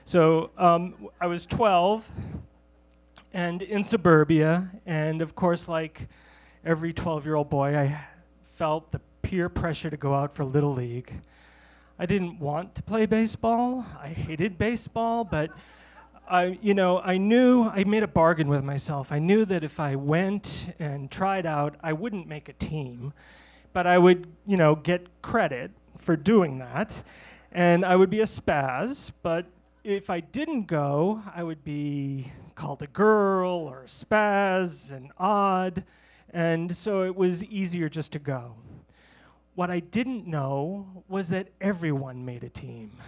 So I was 12 and in suburbia, and of course, like every 12-year-old boy, I felt the peer pressure to go out for Little League. I didn't want to play baseball. I hated baseball, but I knew I made a bargain with myself. I knew that if I went and tried out, I wouldn't make a team, but I would, get credit for doing that, and I would be a spaz. But if I didn't go, I would be called a girl or a spaz and odd, and so it was easier just to go. What I didn't know was that everyone made a team.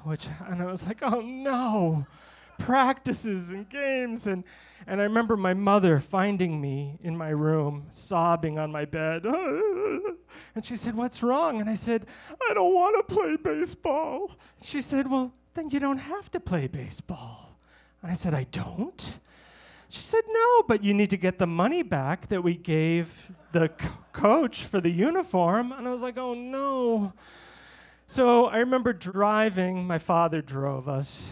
And I was like, oh no, practices and games. And I remember my mother finding me in my room, sobbing on my bed. And she said, what's wrong? And I said, I don't want to play baseball. She said, well, then you don't have to play baseball. And I said, I don't? She said, no, but you need to get the money back that we gave the coach for the uniform. And I was like, oh no. So I remember driving, my father drove us,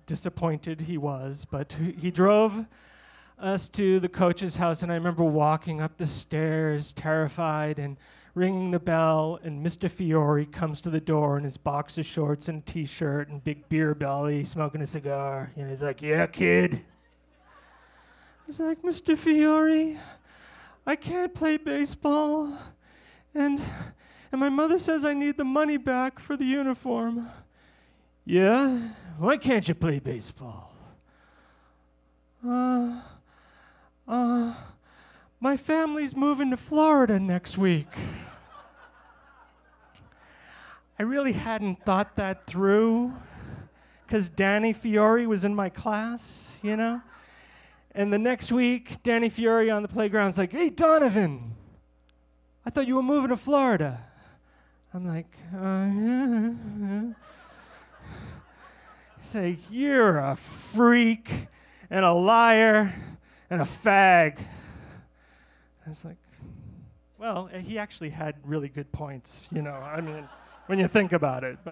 disappointed he was, but he drove us to the coach's house, and I remember walking up the stairs, terrified, and ringing the bell, and Mr. Fiore comes to the door in his boxer shorts and t-shirt and big beer belly, smoking a cigar. He's like, yeah, kid. He's like, Mr. Fiore, I can't play baseball, and my mother says I need the money back for the uniform. Yeah? Why can't you play baseball? My family's moving to Florida next week. I really hadn't thought that through, because Danny Fiore was in my class, And the next week, Danny Fiore on the playground's like, hey, Donovan, I thought you were moving to Florida. I'm like, yeah. He's like, you're a freak and a liar and a fag. I was like, well, he actually had really good points, when you think about it. But